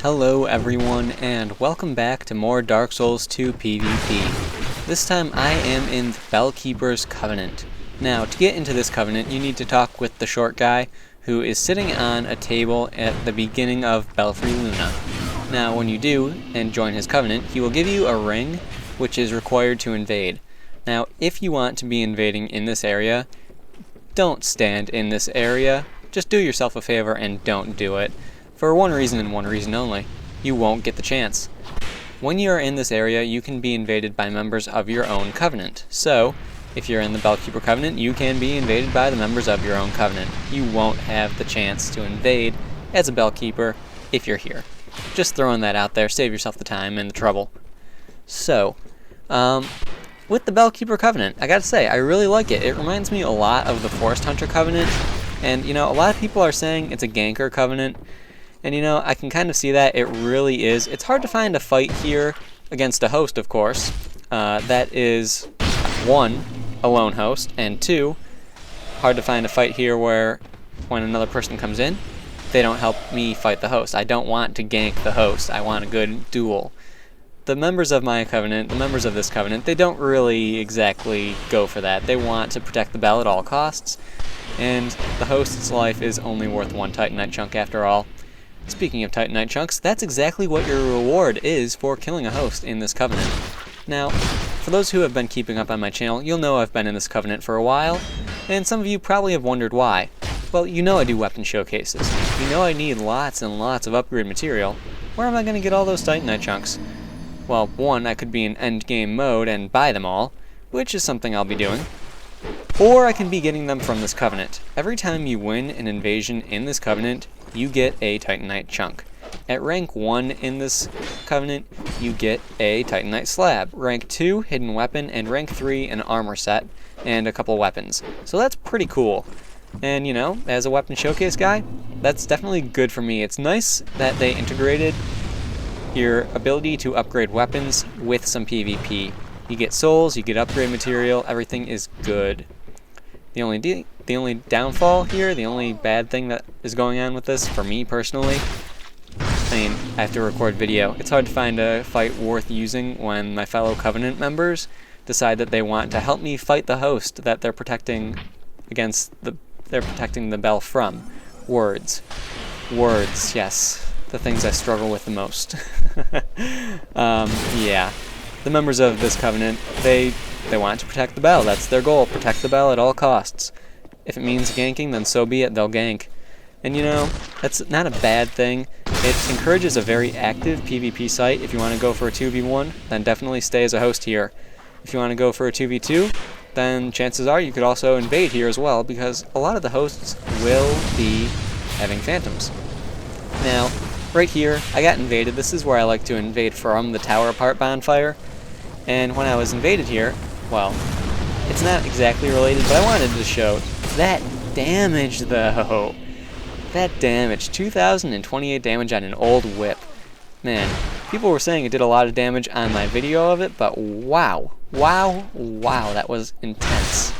Hello everyone, and welcome back to more Dark Souls 2 PvP. This time I am in the Bellkeeper's Covenant. Now, to get into this covenant, you need to talk with the short guy who is sitting on a table at the beginning of Belfry Luna. Now, when you do and join his covenant, he will give you a ring, which is required to invade. Now, if you want to be invading in this area, don't stand in this area. Just do yourself a favor and don't do it. For one reason and one reason only, you won't get the chance. When you are in this area, you can be invaded by members of your own covenant. So, if you're in the Bellkeeper Covenant, you can be invaded by the members of your own covenant. You won't have the chance to invade as a Bellkeeper if you're here. Just throwing that out there, save yourself the time and the trouble. So, with the Bellkeeper Covenant, I gotta say, I really like it. It reminds me a lot of the Forest Hunter Covenant, and a lot of people are saying it's a ganker covenant. And I can kind of see that. It really is. It's hard to find a fight here against a host, of course. That is, one, a lone host, and two, hard to find a fight here where when another person comes in, they don't help me fight the host. I don't want to gank the host. I want a good duel. The members of my covenant, the members of this covenant, they don't really exactly go for that. They want to protect the bell at all costs, and the host's life is only worth one Titanite chunk after all. Speaking of Titanite chunks, that's exactly what your reward is for killing a host in this covenant. Now, for those who have been keeping up on my channel, you'll know I've been in this covenant for a while, and some of you probably have wondered why. Well, I do weapon showcases. I need lots and lots of upgrade material. Where am I going to get all those Titanite chunks? Well, one, I could be in endgame mode and buy them all, which is something I'll be doing. Or I can be getting them from this covenant. Every time you win an invasion in this covenant, you get a Titanite chunk. At rank 1 in this covenant, you get a Titanite slab. Rank 2, hidden weapon, and rank 3, an armor set, and a couple weapons. So that's pretty cool. And as a weapon showcase guy, that's definitely good for me. It's nice that they integrated your ability to upgrade weapons with some PvP. You get souls, you get upgrade material, everything is good. The only downfall here, the only bad thing that is going on with this, for me personally, I have to record video. It's hard to find a fight worth using when my fellow Covenant members decide that they want to help me fight the host that they're protecting the bell from. Words, yes, the things I struggle with the most. Yeah. The members of this covenant, they want to protect the bell. That's their goal. Protect the bell at all costs. If it means ganking, then so be it. They'll gank. And that's not a bad thing. It encourages a very active PvP site. If you want to go for a 2v1, then definitely stay as a host here. If you want to go for a 2v2, then chances are you could also invade here as well, because a lot of the hosts will be having phantoms. Now, right here, I got invaded. This is where I like to invade from the tower apart bonfire. And when I was invaded here, well, it's not exactly related, but I wanted to show that damage, though. That damage. 2,028 damage on an old whip. Man, people were saying it did a lot of damage on my video of it, but wow. Wow, that was intense.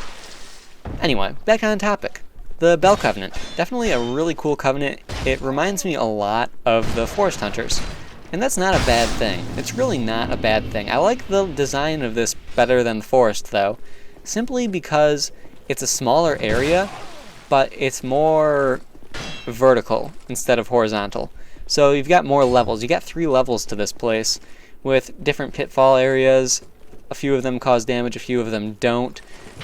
Anyway, back on topic. The Bell Covenant. Definitely a really cool covenant. It reminds me a lot of the Forest Hunters. And that's not a bad thing. It's really not a bad thing. I like the design of this better than the Forest, though, simply because it's a smaller area, but it's more vertical instead of horizontal. So you've got more levels. You got 3 levels to this place with different pitfall areas. A few of them cause damage, a few of them don't.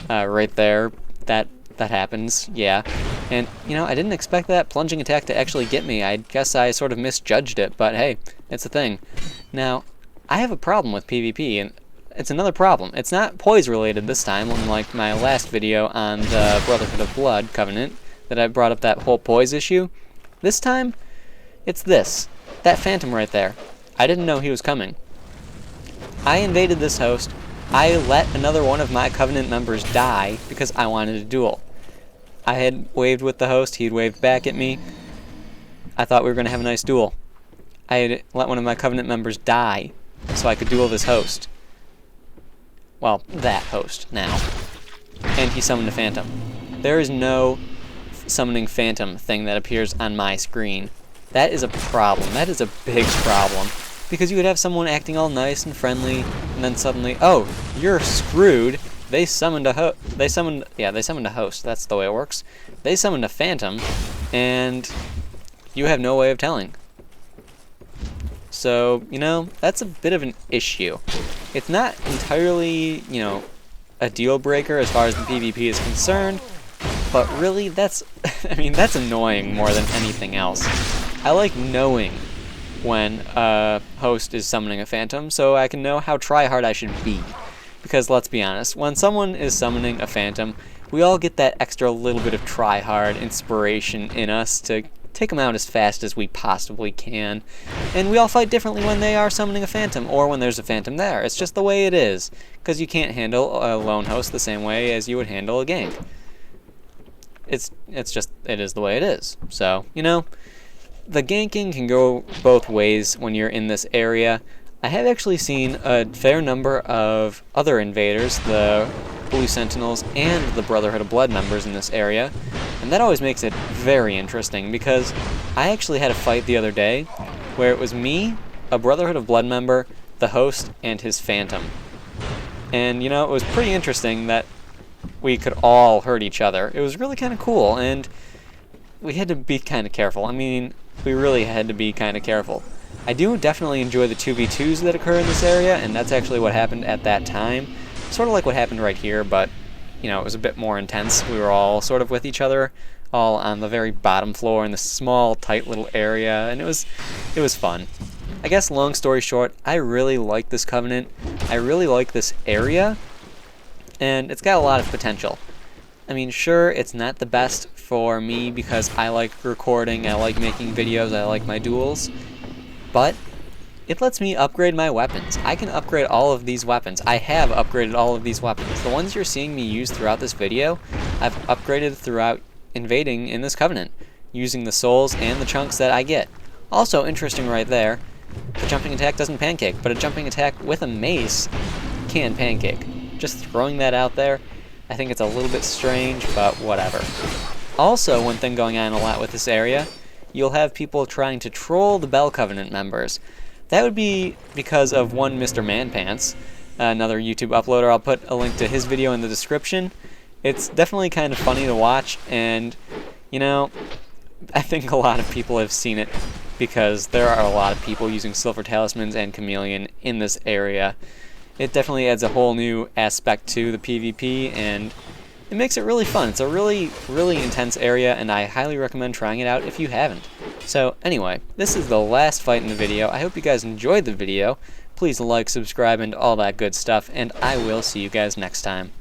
Right there, that happens, yeah. And, I didn't expect that plunging attack to actually get me. I guess I sort of misjudged it, but hey, it's a thing. Now, I have a problem with PvP, and it's another problem. It's not poise related this time, unlike my last video on the Brotherhood of Blood Covenant, that I brought up that whole poise issue. This time, it's this. That phantom right there. I didn't know he was coming. I invaded this host. I let another one of my Covenant members die because I wanted a duel. I had waved with the host, he had waved back at me. I thought we were going to have a nice duel. I had let one of my Covenant members die so I could duel this host. Well, that host now. And he summoned a phantom. There is no summoning phantom thing that appears on my screen. that is a problem. That is a big problem. Because you could have someone acting all nice and friendly, and then suddenly, oh, you're screwed. They summoned a host. They summoned a host. That's the way it works. They summoned a phantom, and you have no way of telling. So, you know, that's a bit of an issue. It's not entirely, you know, a deal breaker as far as the PvP is concerned, but really that's, I mean, that's annoying more than anything else. I like knowing when a host is summoning a phantom so I can know how try-hard I should be. Because let's be honest, when someone is summoning a phantom, we all get that extra little bit of try-hard inspiration in us to take them out as fast as we possibly can. And we all fight differently when they are summoning a phantom or when there's a phantom there. It's just the way it is. Because you can't handle a lone host the same way as you would handle a gank. It is the way it is. So, you know, the ganking can go both ways when you're in this area. I have actually seen a fair number of other invaders, the Blue Sentinels and the Brotherhood of Blood members in this area, and that always makes it very interesting because I actually had a fight the other day where it was me, a Brotherhood of Blood member, the host, and his phantom. And, you know, it was pretty interesting that we could all hurt each other. It was really kind of cool, and we had to be kind of careful. I mean, we really had to be kind of careful. I do definitely enjoy the 2v2s that occur in this area, and that's actually what happened at that time. Sort of like what happened right here, but, you know, it was a bit more intense. We were all sort of with each other, all on the very bottom floor in this small, tight little area, and it was fun. I guess, long story short, I really like this Covenant. I really like this area, and it's got a lot of potential. I mean, sure, it's not the best for me because I like recording, I like making videos, I like my duels, but it lets me upgrade my weapons. I can upgrade all of these weapons. I have upgraded all of these weapons. The ones you're seeing me use throughout this video, I've upgraded throughout invading in this Covenant, using the souls and the chunks that I get. Also interesting right there, the jumping attack doesn't pancake, but a jumping attack with a mace can pancake. Just throwing that out there. I think it's a little bit strange, but whatever. Also, one thing going on a lot with this area, you'll have people trying to troll the Bell Covenant members. That would be because of one Mr. Manpants, another YouTube uploader. I'll put a link to his video in the description. It's definitely kind of funny to watch, and, you know, I think a lot of people have seen it because there are a lot of people using Silver Talismans and Chameleon in this area. It definitely adds a whole new aspect to the PvP, and it makes it really fun. It's a really, really intense area, and I highly recommend trying it out if you haven't. So anyway, this is the last fight in the video. I hope you guys enjoyed the video. Please like, subscribe, and all that good stuff, and I will see you guys next time.